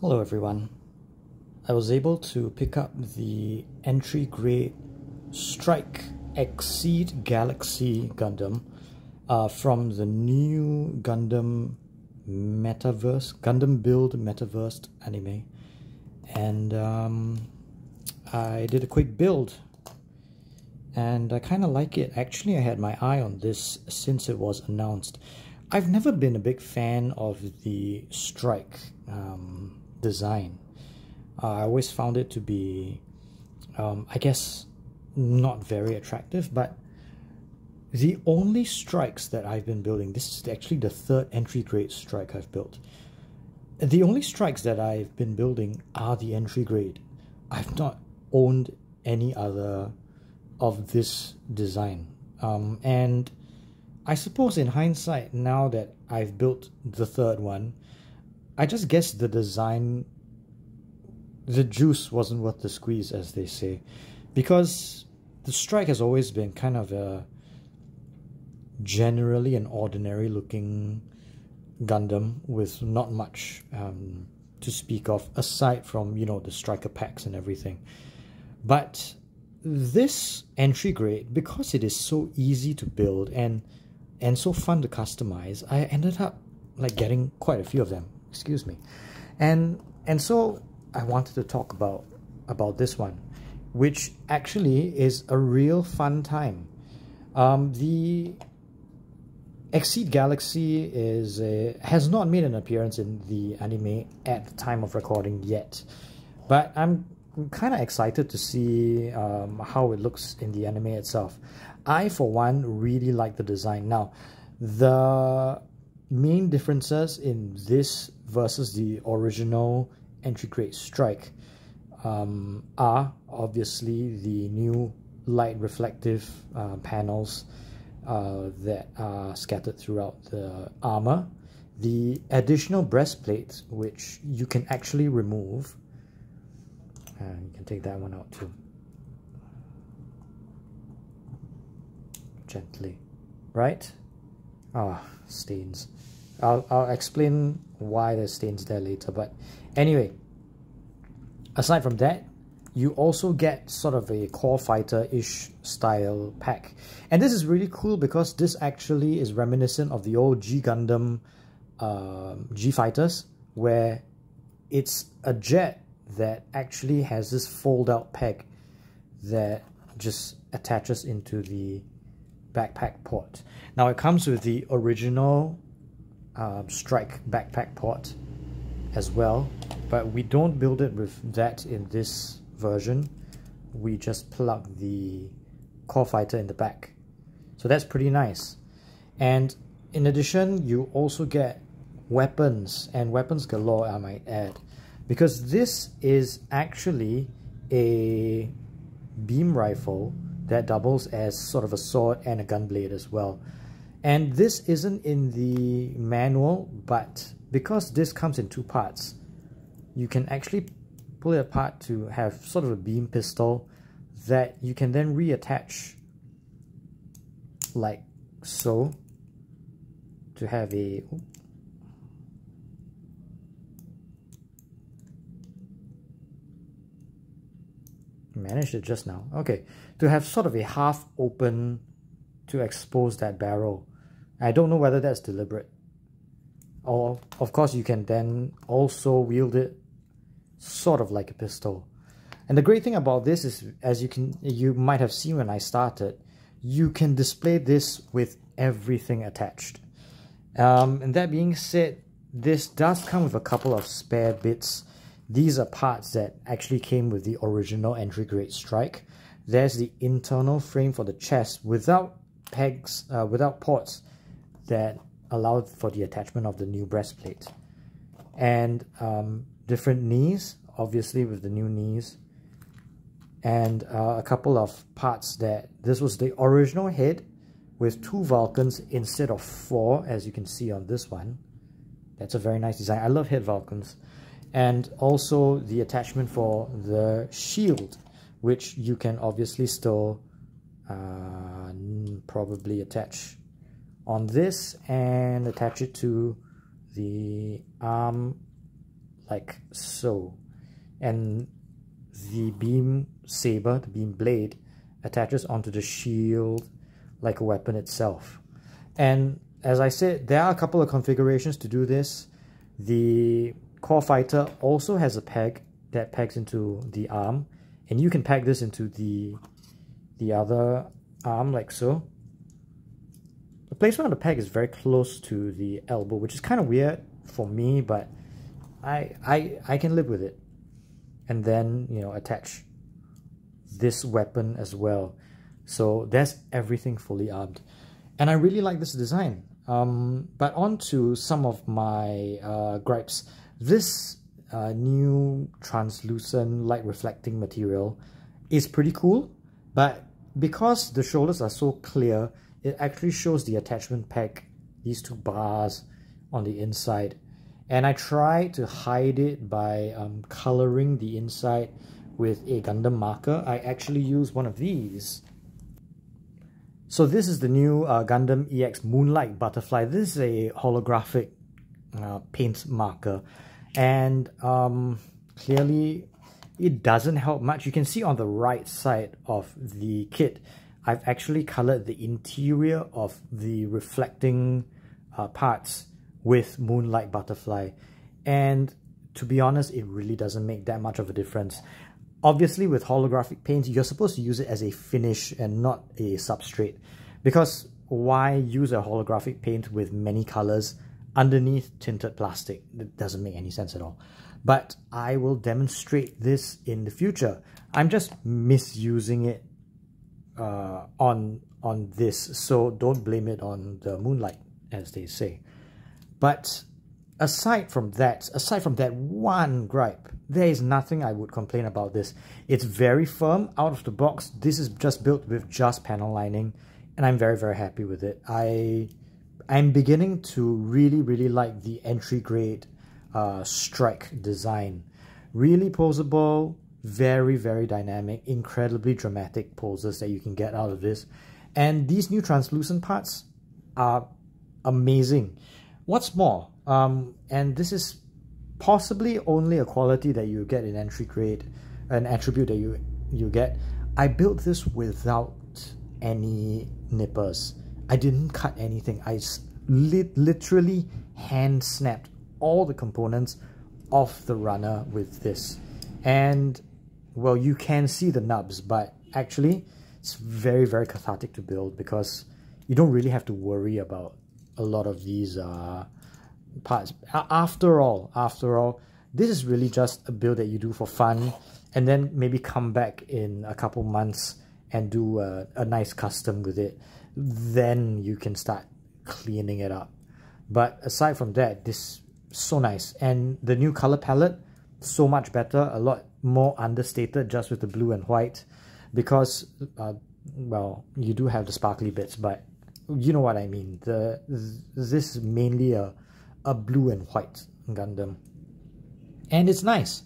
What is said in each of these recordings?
Hello everyone. I was able to pick up the entry grade Strike Exceed Galaxy Gundam from the new Gundam Build Metaverse anime, and I did a quick build and I kind of like it. Actually, I had my eye on this since it was announced. I've never been a big fan of the Strike design. I always found it to be, I guess, not very attractive, but the only strikes that I've been building, this is actually the third entry grade strike I've built. The only strikes that I've been building are the entry grade. I've not owned any other of this design. And I suppose in hindsight, now that I've built the third one, I just guess the design, the juice wasn't worth the squeeze, as they say, because the Strike has always been kind of a generally an ordinary looking Gundam with not much to speak of, aside from, you know, the striker packs and everything. But this entry grade, because it is so easy to build and so fun to customize, I ended up like getting quite a few of them. Excuse me. And so I wanted to talk about this one, which actually is a real fun time. The Exceed Galaxy has not made an appearance in the anime at the time of recording yet, but I'm kind of excited to see how it looks in the anime itself. I, for one, really like the design. Now, the main differences in this versus the original entry grade Strike are obviously the new light reflective panels that are scattered throughout the armor, the additional breastplate, which you can actually remove, and you can take that one out too, gently, right? Ah, stains. I'll explain why there's stains there later, but anyway, aside from that, you also get sort of a core fighter-ish style pack. And this is really cool because this actually is reminiscent of the old G Gundam G Fighters, where it's a jet that actually has this fold-out peg that just attaches into the backpack port. Now it comes with the original Strike backpack port as well, but we don't build it with that in this version. We just plug the core fighter in the back, so that's pretty nice. And in addition, you also get weapons, and weapons galore, I might add, because this is actually a beam rifle that doubles as sort of a sword and a gun blade as well. And this isn't in the manual, but because this comes in two parts, you can actually pull it apart to have sort of a beam pistol that you can then reattach like so to have a managed it just now. Okay, to have sort of a half open to expose that barrel. I don't know whether that's deliberate. Or, of course, you can then also wield it sort of like a pistol. And the great thing about this is, as you might have seen when I started, you can display this with everything attached. And that being said, this does come with a couple of spare bits. These are parts that actually came with the original entry grade Strike. There's the internal frame for the chest without pegs, without ports that allowed for the attachment of the new breastplate. And different knees, obviously with the new knees. And a couple of parts that, this was the original head with 2 Vulcans instead of 4, as you can see on this one. That's a very nice design. I love head Vulcans. And also the attachment for the shield, which you can obviously still probably attach on this and attach it to the arm like so. And the beam saber, the beam blade, attaches onto the shield like a weapon itself. And as I said, there are a couple of configurations to do this. The core fighter also has a peg that pegs into the arm, and you can peg this into the other arm like so. The placement of the peg is very close to the elbow, which is kind of weird for me, but I can live with it. And then, you know, attach this weapon as well. So there's everything fully armed. And I really like this design. But on to some of my gripes. This new translucent light reflecting material is pretty cool, but because the shoulders are so clear, it actually shows the attachment peg, these two bars on the inside. And I tried to hide it by coloring the inside with a Gundam marker. I actually used one of these. So this is the new Gundam EX Moonlight Butterfly. This is a holographic paint marker. And clearly it doesn't help much. You can see on the right side of the kit, I've actually colored the interior of the reflecting parts with Moonlight Butterfly. And to be honest, it really doesn't make that much of a difference. Obviously, with holographic paint, you're supposed to use it as a finish and not a substrate. Because why use a holographic paint with many colors underneath tinted plastic? It doesn't make any sense at all. But I will demonstrate this in the future. I'm just misusing it on this, so don't blame it on the moonlight, as they say. But aside from that one gripe, there is nothing I would complain about this. It's very firm out of the box. This is just built with just panel lining, and I'm very, very happy with it. I'm beginning to really like the entry grade strike design. Really poseable, very, very dynamic, incredibly dramatic poses that you can get out of this. And these new translucent parts are amazing. What's more, and this is possibly only a quality that you get in entry grade, an attribute that you get, I built this without any nippers. I didn't cut anything. I literally hand snapped all the components off the runner with this. And well, you can see the nubs, but actually it's very, very cathartic to build because you don't really have to worry about a lot of these parts. After all, this is really just a build that you do for fun, and then maybe come back in a couple months and do a nice custom with it. Then you can start cleaning it up. But aside from that, this is so nice. And the new color palette, so much better, a lot more understated just with the blue and white, because well, you do have the sparkly bits, but you know what I mean. This is mainly a blue and white Gundam, and it's nice.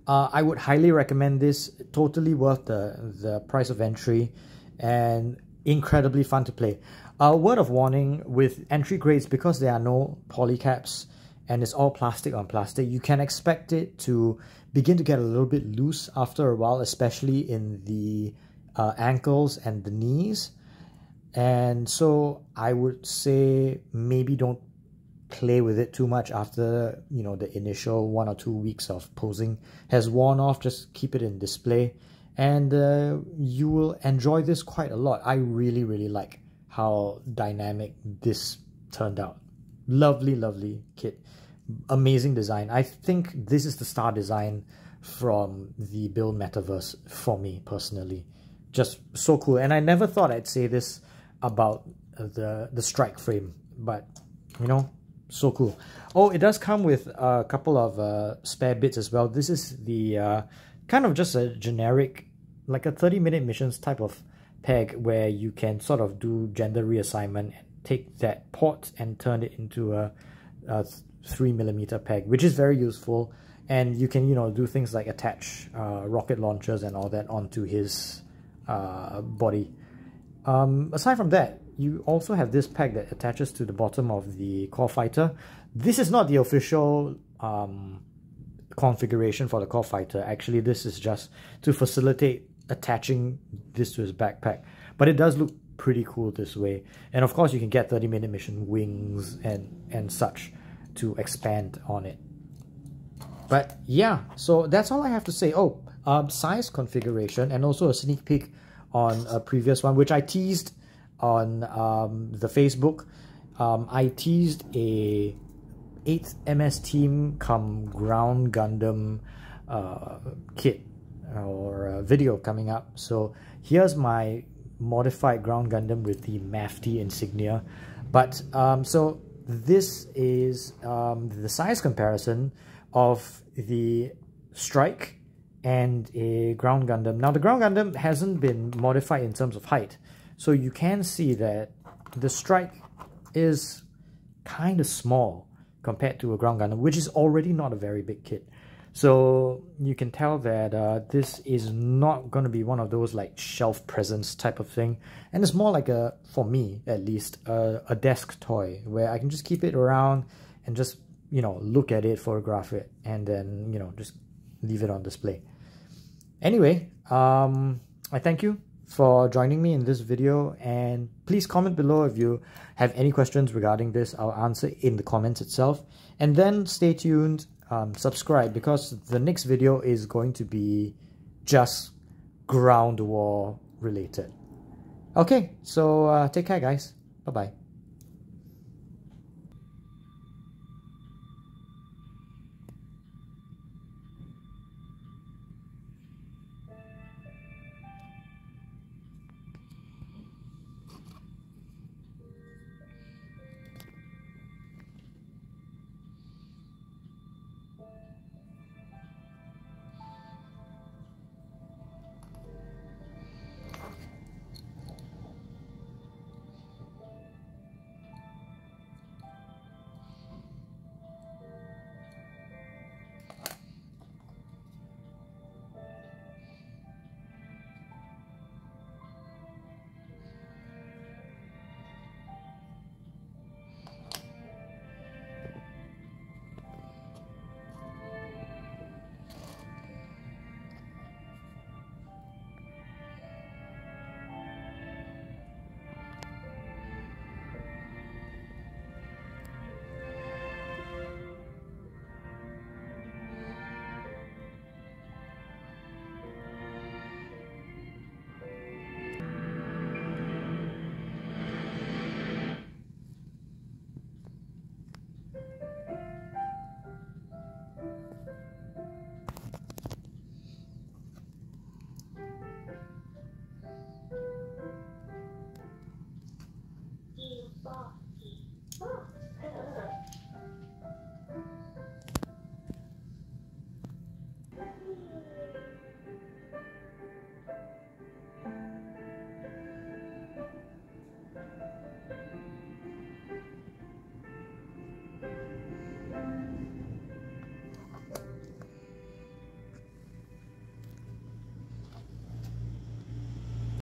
I would highly recommend this. Totally worth the price of entry, and incredibly fun to play. Word of warning, with entry grades, because there are no polycaps and it's all plastic on plastic, you can expect it to begin to get a little bit loose after a while, especially in the ankles and the knees. And so I would say maybe don't play with it too much after, you know, the initial 1 or 2 weeks of posing has worn off. Just keep it in display, and you will enjoy this quite a lot. I really like how dynamic this turned out. Lovely kit, amazing design. I think this is the star design from the Build Metaverse for me personally. Just so cool. And I never thought I'd say this about the strike frame, but you know, so cool. Oh, it does come with a couple of spare bits as well. This is the kind of just a generic, like a 30-minute missions type of peg, where you can sort of do gender reassignment and take that port and turn it into a 3mm peg, which is very useful. And you can, you know, do things like attach rocket launchers and all that onto his body. Aside from that, you also have this peg that attaches to the bottom of the core fighter. This is not the official configuration for the core fighter. Actually, this is just to facilitate attaching this to his backpack. But it does look pretty cool this way. And of course, you can get 30-minute mission wings and such to expand on it. But yeah, so that's all I have to say. Oh, size configuration and also a sneak peek on a previous one, which I teased on the Facebook. I teased a 8th MS Team come Ground Gundam kit or video coming up. So here's my modified Ground Gundam with the MAFT insignia. But so this is the size comparison of the Strike and a Ground Gundam. Now the Ground Gundam hasn't been modified in terms of height, so you can see that the Strike is kind of small compared to a Ground Gundam, which is already not a very big kit. So you can tell that this is not going to be one of those like shelf presence type of thing, and it's more like a, for me at least, a desk toy where I can just keep it around and just, you know, look at it, photograph it, and then, you know, just leave it on display. Anyway, I thank you for joining me in this video, and please comment below if you have any questions regarding this. I'll answer in the comments itself, and then stay tuned, subscribe, because the next video is going to be just ground war related. Okay, so take care guys, bye bye.